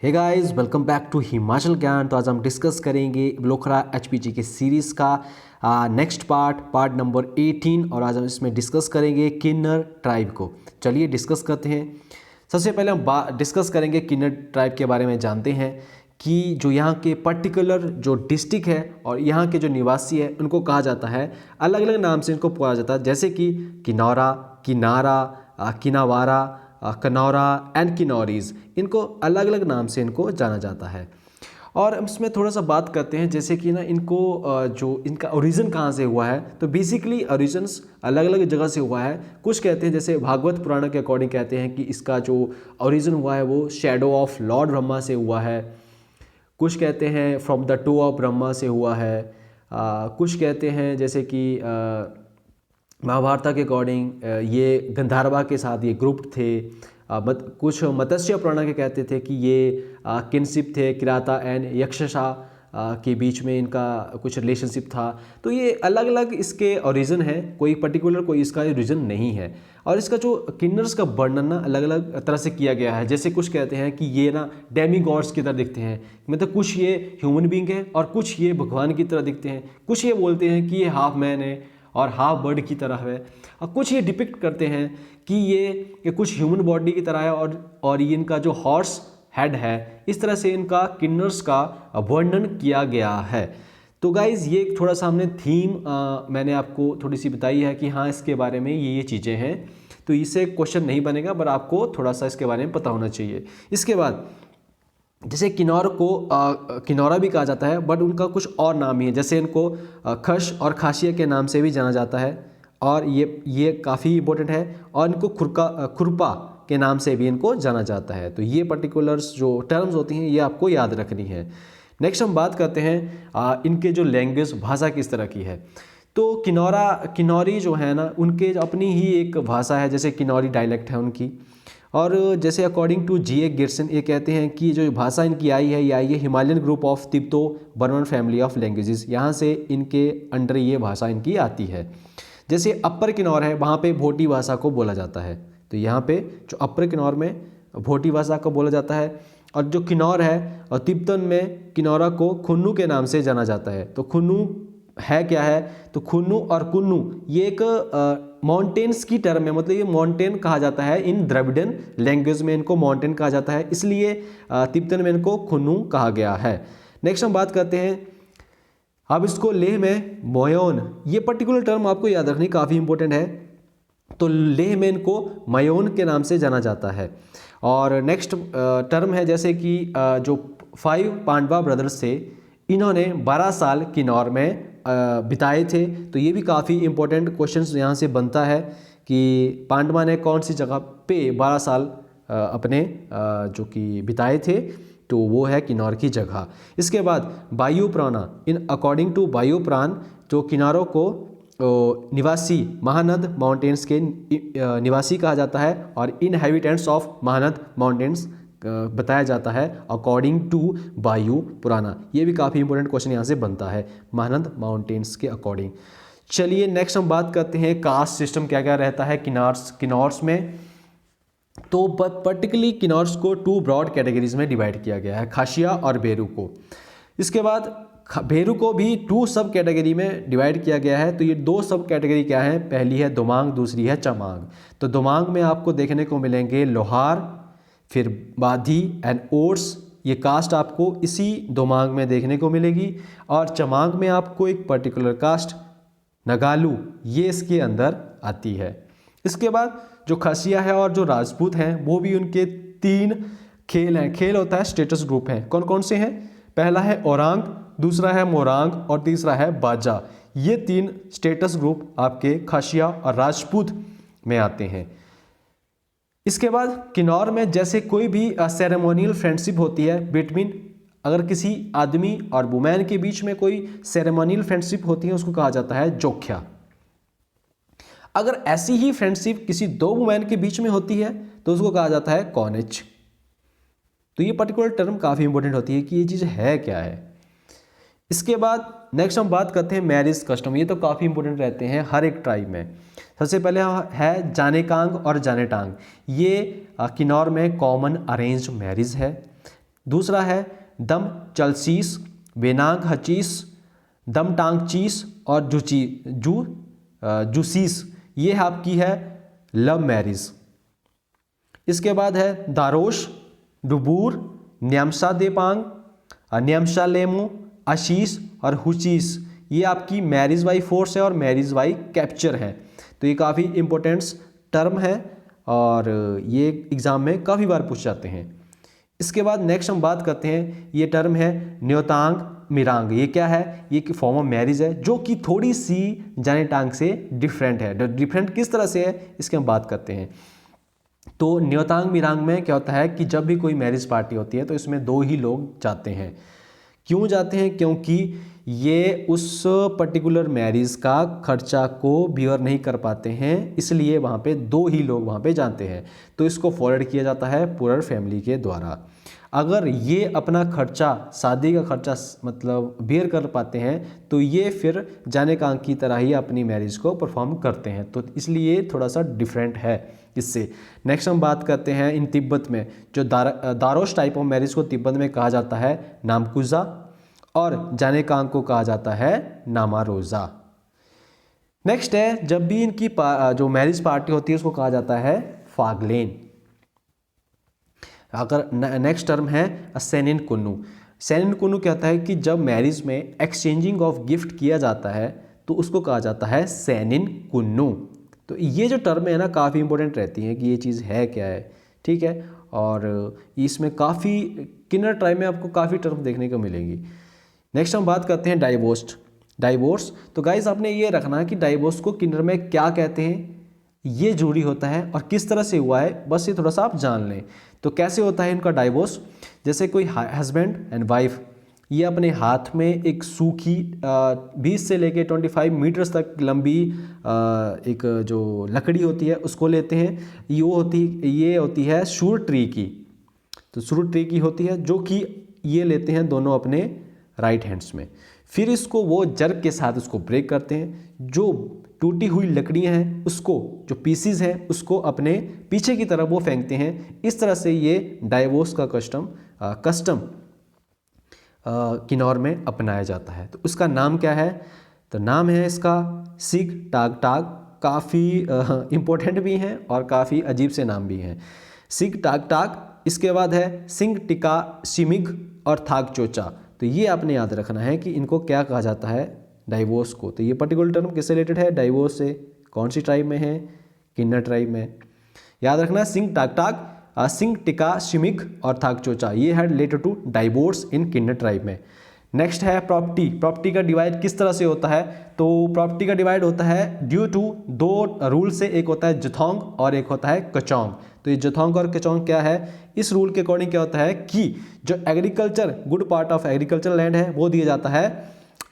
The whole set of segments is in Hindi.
Hey guys, welcome back to Himachal Gyan. तो आज हम डिस्कस करेंगे लोखरा एचपीजी के सीरीज़ का नेक्स्ट पार्ट नंबर 18 और आज हम इसमें डिस्कस करेंगे किन्नर ट्राइब को। चलिए डिस्कस करते हैं। सबसे पहले हम डिस्कस करेंगे किन्नर ट्राइब के बारे में। जानते हैं कि जो यहाँ के पर्टिकुलर जो डिस्ट्रिक्ट है और यहाँ के जो निवासी है उनको कहा जाता है, अलग अलग नाम से इनको पुकारा जाता है, जैसे कि किन्नौरा, किन्नारा, किन्नावारा, कनौरा एंड किन्नौरीज़। इनको अलग अलग नाम से इनको जाना जाता है। और इसमें थोड़ा सा बात करते हैं जैसे कि ना इनको जो इनका ओरिजिन कहाँ से हुआ है। तो बेसिकली ओरिजिन्स अलग अलग जगह से हुआ है। कुछ कहते हैं जैसे भागवत पुराण के अकॉर्डिंग कहते हैं कि इसका जो ओरिजिन हुआ है वो शैडो ऑफ लॉर्ड ब्रह्मा से हुआ है। कुछ कहते हैं from the two of Brahma से हुआ है। कुछ कहते हैं जैसे कि महाभारत के अकॉर्डिंग ये गंधर्वा के साथ ये ग्रुप थे। कुछ मत्स्य पुराण के कहते थे कि ये किनशिप थे, किराता एंड यक्षसा के बीच में इनका कुछ रिलेशनशिप था। तो ये अलग अलग इसके ओरिजिन है, कोई पर्टिकुलर कोई इसका ओरिजिन नहीं है। और इसका जो किन्नर्स का वर्णन ना अलग अलग तरह से किया गया है। जैसे कुछ कहते हैं कि ये ना डेमी गॉड्स की तरह दिखते हैं, मतलब कुछ ये ह्यूमन बींग है और कुछ ये भगवान की तरह दिखते हैं। कुछ ये बोलते हैं कि ये हाफ मैन है और हाफ बर्ड की तरह है। और कुछ ये डिपिक्ट करते हैं कि ये कुछ ह्यूमन बॉडी की तरह है और ये इनका जो हॉर्स हेड है। इस तरह से इनका किन्नर्स का वर्णन किया गया है। तो गाइज़ ये थोड़ा सा हमने थीम मैंने आपको थोड़ी सी बताई है कि हाँ इसके बारे में ये चीज़ें हैं। तो इससे क्वेश्चन नहीं बनेगा, पर आपको थोड़ा सा इसके बारे में पता होना चाहिए। इसके बाद जैसे किन्नौर को किन्नौरा भी कहा जाता है, बट उनका कुछ और नाम ही है। जैसे इनको खश और खासिया के नाम से भी जाना जाता है और ये काफ़ी इंपॉर्टेंट है। और इनको खुरपा के नाम से भी इनको जाना जाता है। तो ये पर्टिकुलर्स जो टर्म्स होती हैं ये आपको याद रखनी है। नेक्स्ट हम बात करते हैं इनके जो लैंग्वेज भाषा किस तरह की है। तो किन्नौरी जो है ना उनके अपनी ही एक भाषा है, जैसे किन्नौरी डायलेक्ट है उनकी। और जैसे अकॉर्डिंग टू जी ए गिरसन ये कहते हैं कि जो भाषा इनकी आई है ये आई है Himalayan group of Tibeto Burman family of languages. यहाँ से इनके अंडर ये भाषा इनकी आती है। जैसे अपर किन्नौर है वहाँ पे भोटी भाषा को बोला जाता है। तो यहाँ पे जो अपर किन्नौर में भोटी भाषा को बोला जाता है। और जो किन्नौर है और तिब्बतन में किन्नौरा को खुन्नू के नाम से जाना जाता है। तो खुन्नू है क्या है, तो खुन्नू और कुन्नू ये एक माउंटेन्स की टर्म है, मतलब ये माउंटेन कहा जाता है। इन द्रविडियन लैंग्वेज में इनको माउंटेन कहा जाता है, इसलिए तिब्बतन में इनको खुन्नू कहा गया है। नेक्स्ट हम बात करते हैं अब इसको लेह में मोयोन। ये पर्टिकुलर टर्म आपको याद रखनी काफ़ी इंपॉर्टेंट है। तो लेह में इनको मयोन के नाम से जाना जाता है। और नेक्स्ट टर्म है जैसे कि जो 5 पांडवा ब्रदर्स थे इन्होंने 12 साल किन्नौर में बिताए थे। तो ये भी काफ़ी इंपॉर्टेंट क्वेश्चंस यहाँ से बनता है कि पांडवा ने कौन सी जगह पे 12 साल अपने जो कि बिताए थे, तो वो है किन्नौर की जगह। इसके बाद वायु पुराना, इन अकॉर्डिंग टू वायु पुराण जो किन्नौरों को निवासी महानद माउंटेन्स के निवासी कहा जाता है और इनहेबिटेंट्स ऑफ महानद माउंटेन्स बताया जाता है अकॉर्डिंग टू वायु पुराना। ये भी काफ़ी इंपॉर्टेंट क्वेश्चन यहाँ से बनता है महानद माउंटेन्स के अकॉर्डिंग। चलिए नेक्स्ट हम बात करते हैं कास्ट सिस्टम क्या क्या रहता है किन्नौर्स में। तो पर्टिकुलरली किन्नौर्स को 2 ब्रॉड कैटेगरीज में डिवाइड किया गया है, खासिया और बेरू को। इसके बाद भेरू को भी 2 सब कैटेगरी में डिवाइड किया गया है। तो ये 2 सब कैटेगरी क्या है, पहली है दोमांग, दूसरी है चमांग। तो दोमांग में आपको देखने को मिलेंगे लोहार, फिर बाधी एंड ओट्स। ये कास्ट आपको इसी दोमांग में देखने को मिलेगी। और चमांग में आपको एक पर्टिकुलर कास्ट नगालू ये इसके अंदर आती है। इसके बाद जो खसिया है और जो राजपूत हैं वो भी उनके 3 खेल हैं। खेल होता है स्टेटस ग्रुप हैं, कौन कौन से हैं, पहला है ओरांग, दूसरा है मोरांग और तीसरा है बाजा। ये 3 स्टेटस ग्रुप आपके खासिया और राजपूत में आते हैं। इसके बाद किन्नौर में जैसे कोई भी सेरेमोनियल फ्रेंडशिप होती है बिटवीन, अगर किसी आदमी और वुमेन के बीच में कोई सेरेमोनियल फ्रेंडशिप होती है उसको कहा जाता है जोख्या। अगर ऐसी ही फ्रेंडशिप किसी 2 वुमेन के बीच में होती है तो उसको कहा जाता है कॉनेज। तो ये पर्टिकुलर टर्म काफ़ी इंपॉर्टेंट होती है कि ये चीज़ है क्या है। इसके बाद नेक्स्ट हम बात करते हैं मैरिज कस्टम। ये तो काफ़ी इंपॉर्टेंट रहते हैं हर एक ट्राइब में। सबसे पहले है जानेकांग और जानेटांग। ये किन्नौर में कॉमन अरेंज मैरिज है। दूसरा है दम चलसीस, वेनांग हचीस, दम टांग चीस और जूसीस, ये आपकी है लव मैरिज। इसके बाद है दारोश, डुबूर, न्यामसा देपांग, न्यामसा लेमो, आशीष और हुचीस, ये आपकी मैरिज बाई फोर्स है और मैरिज बाई कैप्चर है। तो ये काफ़ी इंपॉर्टेंट टर्म है और ये एग्ज़ाम में काफ़ी बार पूछ जाते हैं। इसके बाद नेक्स्ट हम बात करते हैं, ये टर्म है न्योतांग मिरांग। ये क्या है? ये फॉर्म ऑफ मैरिज है जो कि थोड़ी सी जानेटांग से डिफरेंट है। डिफरेंट किस तरह से है इसकी हम बात करते हैं। तो न्योतांग मिरांग में क्या होता है कि जब भी कोई मैरिज पार्टी होती है तो इसमें 2 ही लोग जाते हैं। क्यों जाते हैं? क्योंकि ये उस पर्टिकुलर मैरिज का खर्चा को बियर नहीं कर पाते हैं, इसलिए वहाँ पे 2 ही लोग वहाँ पे जाते हैं। तो इसको फॉरवर्ड किया जाता है पूरर फैमिली के द्वारा। अगर ये अपना खर्चा, शादी का खर्चा मतलब बियर कर पाते हैं तो ये फिर जाने का की तरह ही अपनी मैरिज को परफॉर्म करते हैं। तो इसलिए थोड़ा सा डिफरेंट है इससे। नेक्स्ट हम बात करते हैं इन तिब्बत में जो दारोश टाइप ऑफ मैरिज को तिब्बत में कहा जाता है नामकुजा और जाने कांग को कहा जाता है नामारोजा। नेक्स्ट है जब भी इनकी जो मैरिज पार्टी होती है उसको कहा जाता है फागलेन। अगर नेक्स्ट टर्म है सेनिन कुन्नू। सेनिन कुन्नू कहता है कि जब मैरिज में एक्सचेंजिंग ऑफ गिफ्ट किया जाता है तो उसको कहा जाता है सेनिन कुन्नू। तो ये जो टर्म है ना काफ़ी इंपॉर्टेंट रहती है कि ये चीज़ है क्या है, ठीक है। और इसमें काफ़ी किन्नर ट्राइब में आपको काफ़ी टर्म देखने को मिलेंगी। नेक्स्ट हम बात करते हैं डाइवोर्स। तो गाइस आपने ये रखना है कि डाइवोर्स को किन्नर में क्या कहते हैं, ये जरूरी होता है और किस तरह से हुआ है बस ये थोड़ा सा आप जान लें। तो कैसे होता है इनका डाइवोर्स? जैसे कोई हस्बैंड एंड वाइफ ये अपने हाथ में एक सूखी 20 से लेके 25 मीटर्स तक लंबी एक जो लकड़ी होती है उसको लेते हैं। ये होती है सूर ट्री की। तो सूर ट्री की होती है जो कि ये लेते हैं दोनों अपने राइट हैंड्स में। फिर इसको वो जर्क के साथ उसको ब्रेक करते हैं। जो टूटी हुई लकड़ियां हैं उसको, जो पीसीज हैं उसको अपने पीछे की तरफ वो फेंकते हैं। इस तरह से ये डाइवोर्स का कस्टम किन्नौर में अपनाया जाता है। तो उसका नाम क्या है? तो नाम है इसका सिग टाग टाग। काफ़ी इम्पोर्टेंट भी हैं और काफ़ी अजीब से नाम भी हैं। सिग टाग टाग, इसके बाद है सिंग टिका सिमिग और थाग चोचा। तो ये आपने याद रखना है कि इनको क्या कहा जाता है डाइवोर्स को। तो ये पर्टिकुलर टर्म किससे रिलेटेड है? डाइवोर्स से। कौन सी ट्राइब में है? किन्नर ट्राइब में। याद रखना सिंग टाग टाग, सिंग टिका शिमिक और थाग चोचा, ये है related to divorce in Kinnaur tribe में। नेक्स्ट है प्रॉपर्टी का डिवाइड किस तरह से होता है? तो प्रॉपर्टी का डिवाइड होता है ड्यू टू 2 रूल से। एक होता है जथोंग और एक होता है कचौंग। तो ये जथोंग और कचौंग क्या है? इस रूल के अकॉर्डिंग क्या होता है कि जो agriculture good part of agriculture land है वो दिया जाता है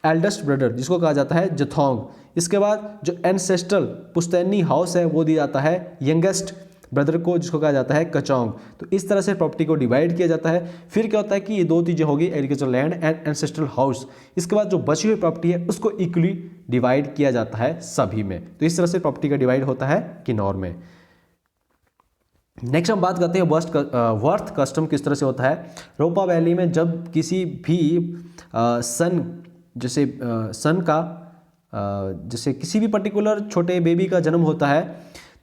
एल्डेस्ट ब्रदर जिसको कहा जाता है जथोंग। इसके बाद जो एंसेस्ट्रल पुश्तैनी हाउस है वो दिया जाता है यंगेस्ट ब्रदर को जिसको कहा जाता है कचौंग। तो इस तरह से प्रॉपर्टी को डिवाइड किया जाता है। फिर क्या होता है कि ये 2 चीज़ें होगी agriculture land and ancestral house. इसके बाद जो बची हुई प्रॉपर्टी है उसको इक्वली डिवाइड किया जाता है सभी में। तो इस तरह से प्रॉपर्टी का डिवाइड होता है किन्नौर में। नेक्स्ट हम बात करते हैं वर्थ कस्टम किस तरह से होता है। रोपा वैली में जब किसी भी जैसे किसी भी पर्टिकुलर छोटे बेबी का जन्म होता है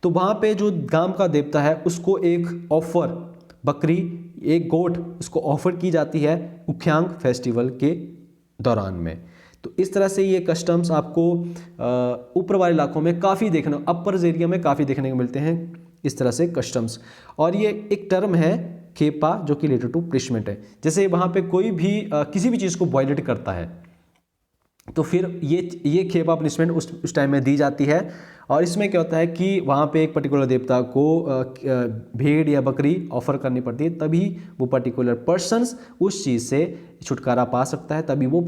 तो वहाँ पे जो गांव का देवता है उसको एक ऑफर, बकरी, एक गोट उसको ऑफर की जाती है उख्यांग फेस्टिवल के दौरान में। तो इस तरह से ये कस्टम्स आपको ऊपर वाले इलाकों में काफ़ी अपर एरिया में काफ़ी देखने को मिलते हैं इस तरह से कस्टम्स। और ये एक टर्म है खेपा जो कि रिलेटेड टू पनिशमेंट है। जैसे वहाँ पे कोई भी किसी भी चीज़ को वायलेट करता है तो फिर ये खेपा पनिशमेंट उस टाइम में दी जाती है। और इसमें क्या होता है कि वहाँ पे एक पर्टिकुलर देवता को भेड़ या बकरी ऑफर करनी पड़ती है, तभी वो पर्टिकुलर पर्सन्स उस चीज़ से छुटकारा पा सकता है, तभी वो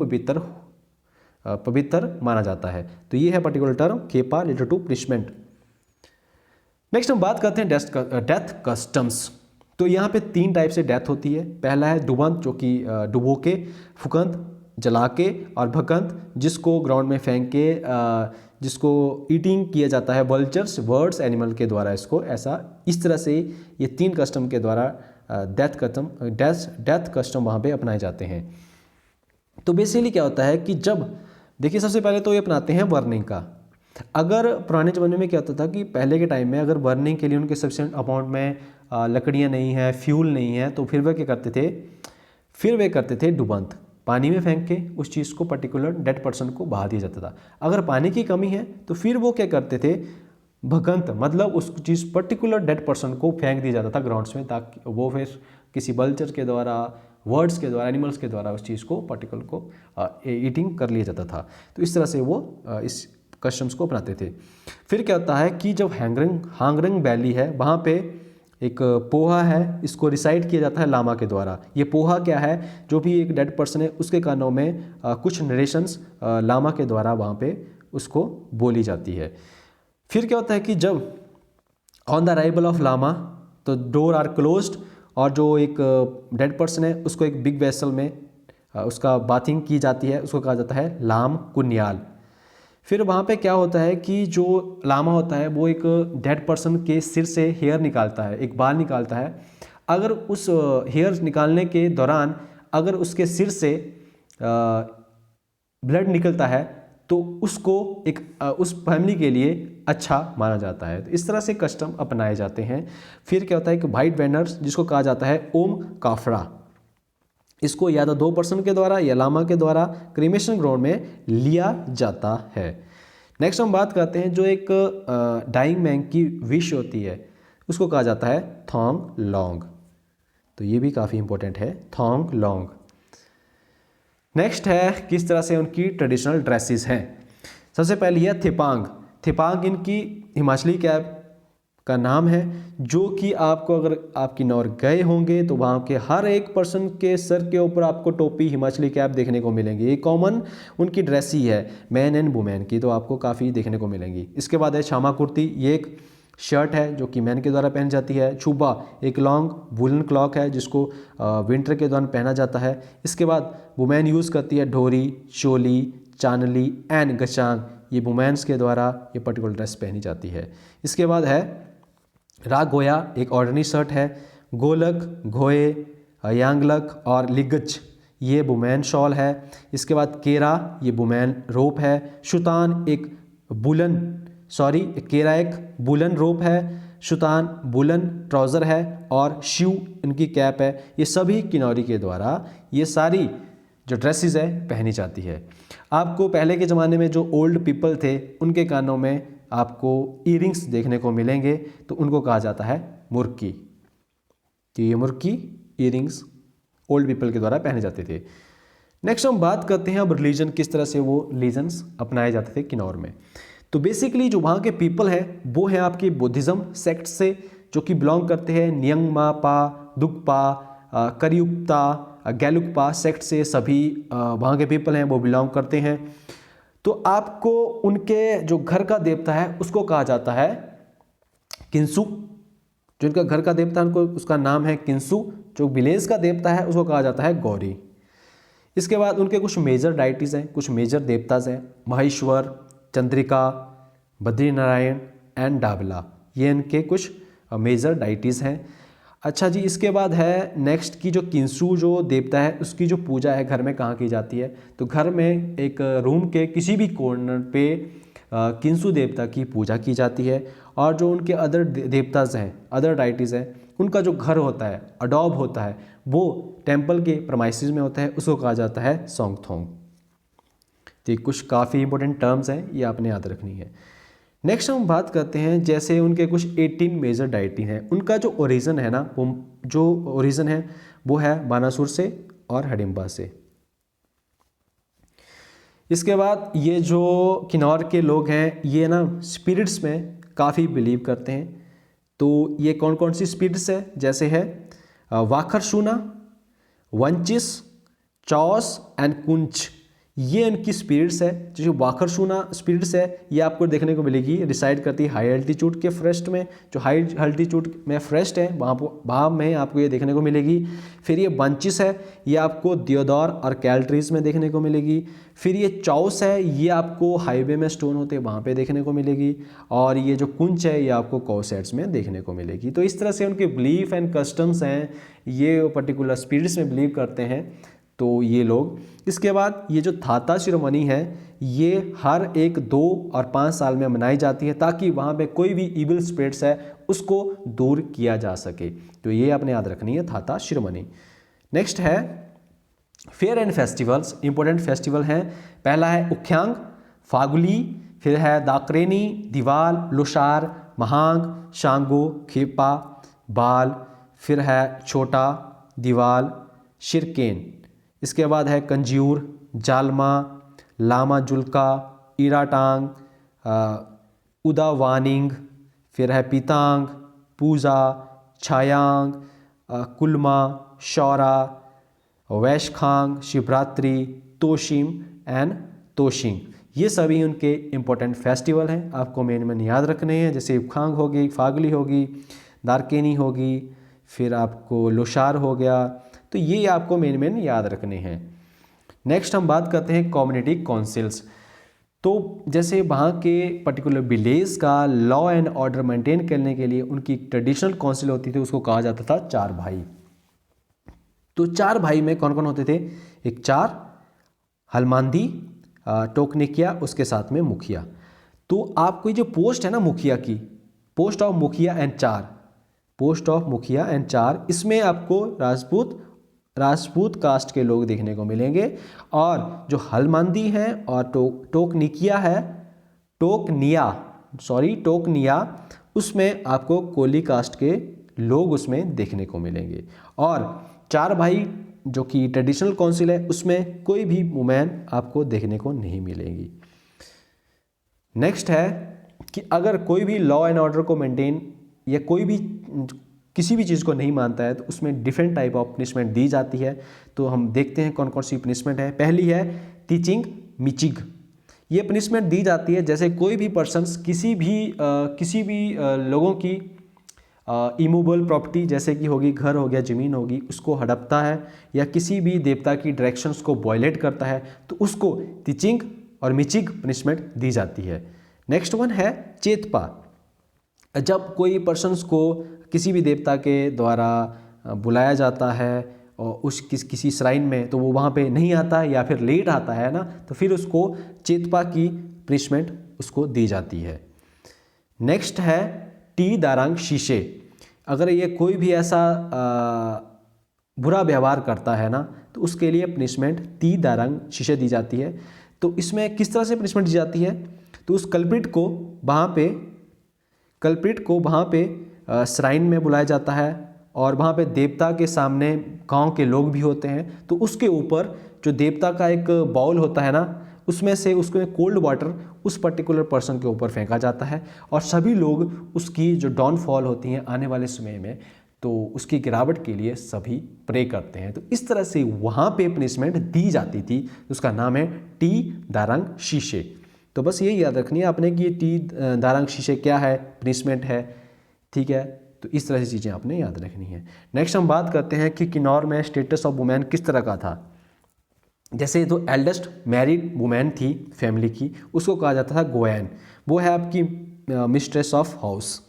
पवित्र माना जाता है। तो ये है पर्टिकुलर टर्म खेपा रिलेटेड टू पनिशमेंट। नेक्स्ट हम बात करते हैं डेथ कस्टम्स। तो यहाँ पे 3 टाइप से डेथ होती है। पहला है डुबंत जो कि डुबो के, फुकंत जला के और भकंत जिसको ग्राउंड में फेंक के जिसको ईटिंग किया जाता है वल्चर्स बर्ड्स एनिमल के द्वारा। इस तरह से ये 3 कस्टम के द्वारा डेथ कस्टम वहाँ पे अपनाए जाते हैं। तो बेसिकली क्या होता है कि जब देखिए सबसे पहले तो ये अपनाते हैं बर्निंग का। अगर पुराने ज़माने में क्या होता था कि पहले के टाइम में अगर बर्निंग के लिए उनके सफिशिएंट अमाउंट में लकड़ियाँ नहीं है, फ्यूल नहीं है, तो फिर वे क्या करते थे, फिर वे करते थे डुबंत, पानी में फेंक के उस चीज़ को पर्टिकुलर डेड पर्सन को बहा दिया जाता था। अगर पानी की कमी है तो फिर वो क्या करते थे, भगंत मतलब उस चीज़ पर्टिकुलर डेड पर्सन को फेंक दिया जाता था ग्राउंड्स में, ताकि वो फिर किसी बल्चर के द्वारा, वर्ड्स के द्वारा, एनिमल्स के द्वारा उस चीज़ को पर्टिकुलर को ईटिंग कर लिया जाता था। तो इस तरह से वो इस कस्टम्स को अपनाते थे। फिर क्या होता है कि जब हांगरंग वैली है वहाँ पे एक पोहा है, इसको रिसाइट किया जाता है लामा के द्वारा। ये पोहा क्या है, जो भी एक डेड पर्सन है उसके कानों में कुछ नरेशंस लामा के द्वारा वहाँ पे उसको बोली जाती है। फिर क्या होता है कि जब on the arrival of lama तो डोर आर क्लोज्ड, और जो एक डेड पर्सन है उसको एक बिग वेसल में उसका बाथिंग की जाती है, उसको कहा जाता है लाम कुन्याल। फिर वहाँ पे क्या होता है कि जो लामा होता है वो एक डेड पर्सन के सिर से हेयर निकालता है, एक बाल निकालता है। अगर उस हेयर निकालने के दौरान अगर उसके सिर से ब्लड निकलता है तो उसको एक उस फैमिली के लिए अच्छा माना जाता है। तो इस तरह से कस्टम अपनाए जाते हैं। फिर क्या होता है कि वाइट बैनर्स, जिसको कहा जाता है ओम काफड़ा, इसको या तो 2 पर्सन के द्वारा या लामा के द्वारा क्रीमेशन ग्राउंड में लिया जाता है। नेक्स्ट हम बात करते हैं जो एक डाइंग मैन की विश होती है, उसको कहा जाता है थोंग लॉन्ग। तो ये भी काफ़ी इंपॉर्टेंट है, थोंग लॉन्ग। नेक्स्ट है किस तरह से उनकी ट्रेडिशनल ड्रेसेस हैं। सबसे पहली है थिपांग। थिपांग इनकी हिमाचली कैप का नाम है, जो कि आपको अगर आप किन्नौर गए होंगे तो वहाँ के हर एक पर्सन के सर के ऊपर आपको टोपी, हिमाचली कैप देखने को मिलेंगी। ये कॉमन उनकी ड्रेस ही है, मैन एंड वुमेन की, तो आपको काफ़ी देखने को मिलेंगी। इसके बाद है छामा कुर्ती, ये एक शर्ट है जो कि मैन के द्वारा पहनी जाती है। छुबा एक लॉन्ग वुलन क्लॉक है जिसको विंटर के दौरान पहना जाता है। इसके बाद वुमेन यूज़ करती है ढोरी, चोली, चानली एंड गचांग, ये वुमेन्स के द्वारा ये पर्टिकुलर ड्रेस पहनी जाती है। इसके बाद है राग गोया, एक ऑर्डिनरी शर्ट है। गोलक, घोए, यांगलक और लिगच, ये वुमेन शॉल है। इसके बाद केरा, ये वुमेन रोप है। शुतान एक केरा एक बुलन रोप है। शुतान बुलन ट्राउज़र है और शू इनकी कैप है। ये सभी किन्नौरी के द्वारा ये सारी जो ड्रेसेस है पहनी जाती है। आपको पहले के ज़माने में जो ओल्ड पीपल थे उनके कानों में आपको ईयरिंग्स देखने को मिलेंगे, तो उनको कहा जाता है मुर्की। तो ये मुर्की ईयरिंग्स ओल्ड पीपल के द्वारा पहने जाते थे। नेक्स्ट हम बात करते हैं अब रिलीजन, किस तरह से वो रिलीजन्स अपनाए जाते थे किन्नौर में। तो बेसिकली जो वहाँ के पीपल है वो है आपके बुद्धिज़्म सेक्ट से, जो कि बिलोंग करते हैं नियंगमा पा, दुगपा, करियुक्ता, गैलुकपा सेक्ट से सभी वहाँ के पीपल हैं वो बिलोंग करते हैं। तो आपको उनके जो घर का देवता है उसको कहा जाता है किंसु। जो इनका घर का देवता है उनको उसका नाम है किंसु। जो विलेज का देवता है उसको कहा जाता है गौरी। इसके बाद उनके कुछ मेजर डाइटीज़ हैं, कुछ मेजर देवताज हैं, महेश्वर, चंद्रिका, बद्रीनारायण एंड डाबला, ये इनके कुछ मेजर डाइटीज़ हैं। अच्छा जी, इसके बाद है नेक्स्ट की जो किंसु जो देवता है उसकी जो पूजा है घर में कहाँ की जाती है, तो घर में एक रूम के किसी भी कॉर्नर पे किंसु देवता की पूजा की जाती है। और जो उनके अदर देवताज हैं, अदर डाइटीज़ हैं, उनका जो घर होता है, अडॉब होता है, वो टेम्पल के प्रमाइसिस में होता है, उसको कहा जाता है सोंगथोंग। तो कुछ काफ़ी इंपॉर्टेंट टर्म्स हैं, ये आपने याद रखनी है। नेक्स्ट हम बात करते हैं जैसे उनके कुछ 18 मेजर डाइटी हैं। उनका जो ओरिजिन है ना, वो है बानासुर से और हडिम्बा से। इसके बाद ये जो किन्नौर के लोग हैं ये ना स्पिरिट्स में काफ़ी बिलीव करते हैं। तो ये कौन कौन सी स्पिरिट्स है, जैसे है वाखरशुना, वंचिस, चौस एंड कुंच, ये इनकी स्पिरिट्स है। जो वाखरशुना स्पिरिट्स है ये आपको देखने को मिलेगी, रिसाइड करती है हाई एल्टीट्यूड के फॉरेस्ट में। जो हाई एल्टीट्यूड में फॉरेस्ट है वहाँ में आपको ये देखने को मिलेगी। फिर ये बंचिस है, ये आपको दियोदर और कैल्ट्रीज में देखने को मिलेगी। फिर ये चौस है, ये आपको हाईवे में स्टोन होते हैं वहाँ पे देखने को मिलेगी। और ये जो कुंच है ये आपको कॉसेट्स में देखने को मिलेगी। तो इस तरह से उनके बिलीफ एंड कस्टम्स हैं, ये पर्टिकुलर स्पिरिट्स में बिलीव करते हैं तो ये लोग। इसके बाद ये जो थाता शिरोमणि है ये हर 1, 2 और 5 साल में मनाई जाती है, ताकि वहाँ पे कोई भी इविल स्पिरिट्स है उसको दूर किया जा सके। तो ये आपने याद रखनी है, थाता शिरोमणि। नेक्स्ट है fair and festivals, important festival हैं। पहला है उख्यांग, फागुली, फिर है दाकरेनी, दिवाल, लोसार, महांग, शांगो, खेपा, बाल, फिर है छोटा दिवाल, शिरकेन। इसके बाद है कंज्यूर, जालमा, लामा जुल्का, इराटांग, उदावानिंग, फिर है पीतांग, पूजा, छायांग, कुलमा, शौरा, वैशखांग, शिवरात्रि, तोशिम एंड तोशिंग। ये सभी उनके इम्पोर्टेंट फेस्टिवल हैं, आपको मेन याद रखने हैं। जैसे उखांग होगी, फागली होगी, दारकेनी होगी, फिर आपको लोसार हो गया। तो ये आपको मेन याद रखने हैं। नेक्स्ट हम बात करते हैं कम्युनिटी काउंसिल्स। तो जैसे वहाँ के पर्टिकुलर विलेज का लॉ एंड ऑर्डर मेंटेन करने के लिए उनकी ट्रेडिशनल काउंसिल होती थी, उसको कहा जाता था 4 भाई। तो 4 भाई में कौन कौन होते थे? एक 4 हलमांदी, टोकनिकिया, उसके साथ में मुखिया। तो आपको ये जो पोस्ट है ना मुखिया की, पोस्ट ऑफ मुखिया एंड 4, पोस्ट ऑफ मुखिया एंड 4, इसमें आपको राजपूत कास्ट के लोग देखने को मिलेंगे। और जो हलमांदी हैं और टोकनिया, उसमें आपको कोली कास्ट के लोग उसमें देखने को मिलेंगे। और 4 भाई जो कि ट्रेडिशनल काउंसिल है उसमें कोई भी वुमेन आपको देखने को नहीं मिलेंगी। नेक्स्ट है कि अगर कोई भी लॉ एंड ऑर्डर को मेंटेन या कोई भी किसी भी चीज़ को नहीं मानता है तो उसमें डिफरेंट टाइप ऑफ पनिशमेंट दी जाती है। तो हम देखते हैं कौन कौन सी पनिशमेंट है। पहली है टीचिंग मिचिग। ये पनिशमेंट दी जाती है जैसे कोई भी पर्सन्स किसी भी लोगों की इमूवेबल प्रॉपर्टी जैसे कि होगी, घर हो गया, ज़मीन होगी, उसको हड़पता है या किसी भी देवता की डायरेक्शंस को वायलेट करता है तो उसको टीचिंग और मिचिग पनिशमेंट दी जाती है। नेक्स्ट वन है चेतपा। जब कोई पर्सन्स को किसी भी देवता के द्वारा बुलाया जाता है और किसी श्राइन में, तो वो वहाँ पे नहीं आता है या फिर लेट आता है ना, तो फिर उसको चेतपा की पनिशमेंट उसको दी जाती है। नेक्स्ट है टी दारंग शीशे। अगर ये कोई भी ऐसा बुरा व्यवहार करता है ना तो उसके लिए पनिशमेंट टी दारंग शीशे दी जाती है। तो इसमें किस तरह से पनिशमेंट दी जाती है? तो उस कल्प्रिट को वहाँ पे श्राइन में बुलाया जाता है और वहाँ पे देवता के सामने गांव के लोग भी होते हैं। तो उसके ऊपर जो देवता का एक बाउल होता है ना, उसमें से उसको कोल्ड वाटर उस पर्टिकुलर पर्सन के ऊपर फेंका जाता है और सभी लोग उसकी जो डाउनफॉल होती हैं आने वाले समय में, तो उसकी गिरावट के लिए सभी प्रे करते हैं। तो इस तरह से वहाँ पे पनिशमेंट दी जाती थी। उसका नाम है टी दारंग शीशे। तो बस यही याद रखनी है आपने कि ये टी दारंग शीशे क्या है, पनिशमेंट है, ठीक है। तो इस तरह से चीज़ें आपने याद रखनी है। नेक्स्ट हम बात करते हैं कि किन्नौर में स्टेटस ऑफ वुमेन किस तरह का था। जैसे तो एल्डेस्ट मैरिड वुमेन थी फैमिली की, उसको कहा जाता था गोयन, वो है आपकी मिस्ट्रेस ऑफ हाउस।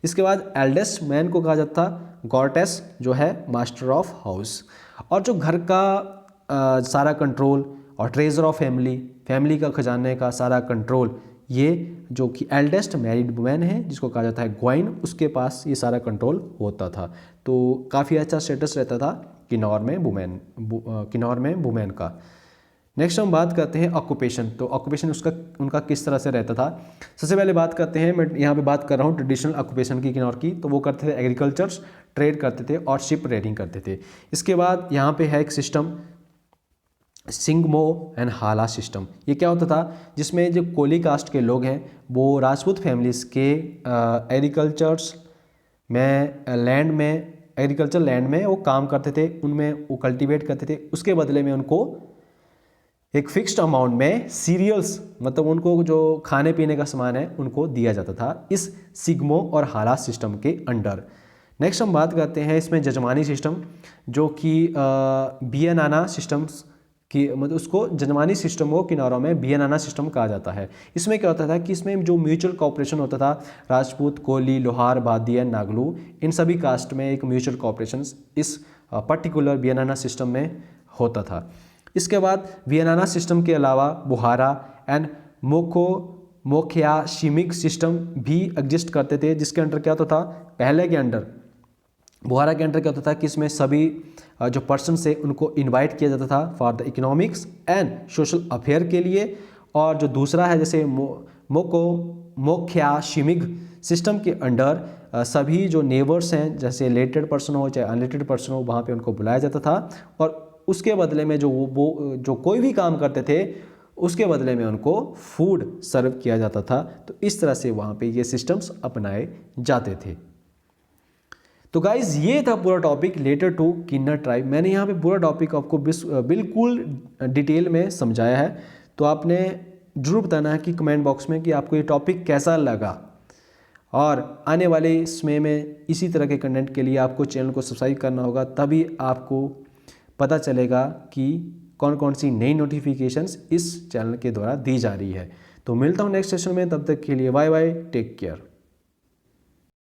इसके बाद एल्डेस्ट मैन को कहा जाता था गॉर्टेस, जो है मास्टर ऑफ हाउस। और जो घर का सारा कंट्रोल और ट्रेजर ऑफ फैमिली का खजाने का सारा कंट्रोल, ये जो कि एल्डेस्ट मैरिड वुमेन है जिसको कहा जाता है ग्वाइन, उसके पास ये सारा कंट्रोल होता था। तो काफ़ी अच्छा स्टेटस रहता था किन्नौर में वुमेन का। नेक्स्ट हम बात करते हैं ऑक्यूपेशन। तो ऑक्यूपेशन उनका किस तरह से रहता था। सबसे पहले बात करते हैं, मैं यहाँ पे बात कर रहा हूँ ट्रेडिशनल ऑक्यूपेशन की किन्नौर की। तो वो करते थे एग्रीकल्चर, ट्रेड करते थे और शिप रेडिंग करते थे। इसके बाद यहाँ पे है एक सिस्टम सिंगमो एंड हाला सिस्टम। ये क्या होता था, जिसमें जो कोली कास्ट के लोग हैं वो राजपूत फैमिलीज़ के एग्रीकल्चर लैंड में वो काम करते थे, उनमें वो कल्टीवेट करते थे। उसके बदले में उनको एक फिक्स्ड अमाउंट में सीरियल्स, मतलब उनको जो खाने पीने का सामान है उनको दिया जाता था इस सिग्मो और हाला सिस्टम के अंडर। नेक्स्ट हम बात करते हैं इसमें जजमानी सिस्टम, जो कि बियनाना सिस्टम्स कि मतलब उसको जजमानी सिस्टम को किनारों में बियनाना सिस्टम कहा जाता है। इसमें क्या होता था कि इसमें जो म्यूचुअल कॉपरेशन होता था, राजपूत, कोली, लोहार, बादियन, नागलू, इन सभी कास्ट में एक म्यूचुअल कॉपरेशन इस पर्टिकुलर बियनाना सिस्टम में होता था। इसके बाद वियनाना सिस्टम के अलावा बुहारा एंड मोखयाशिमिक सिस्टम भी एग्जिस्ट करते थे, जिसके अंडर क्या होता था, पहले के अंडर बुहारा के अंडर क्या होता था कि इसमें सभी जो पर्सन से उनको इनवाइट किया जाता था for the economics and social affair के लिए। और जो दूसरा है जैसे मोखयाशिमिक सिस्टम के अंडर सभी जो नेबर्स हैं, जैसे रिलेटेड पर्सन हो चाहे अनरिलेटेड पर्सन हो, वहाँ पे उनको बुलाया जाता था और उसके बदले में वो जो कोई भी काम करते थे उसके बदले में उनको फूड सर्व किया जाता था। तो इस तरह से वहाँ पे ये सिस्टम्स अपनाए जाते थे। तो गाइज ये था पूरा topic related to Kinnaur tribe. मैंने यहाँ पे पूरा टॉपिक आपको बिल्कुल डिटेल में समझाया है। तो आपने जरूर बताना है कि कमेंट बॉक्स में कि आपको ये टॉपिक कैसा लगा, और आने वाले समय में इसी तरह के कंटेंट के लिए आपको चैनल को सब्सक्राइब करना होगा, तभी आपको पता चलेगा कि कौन कौन सी नई नोटिफिकेशंस इस चैनल के द्वारा दी जा रही है। तो मिलता हूँ नेक्स्ट सेशन में, तब तक के लिए बाय बाय, टेक केयर।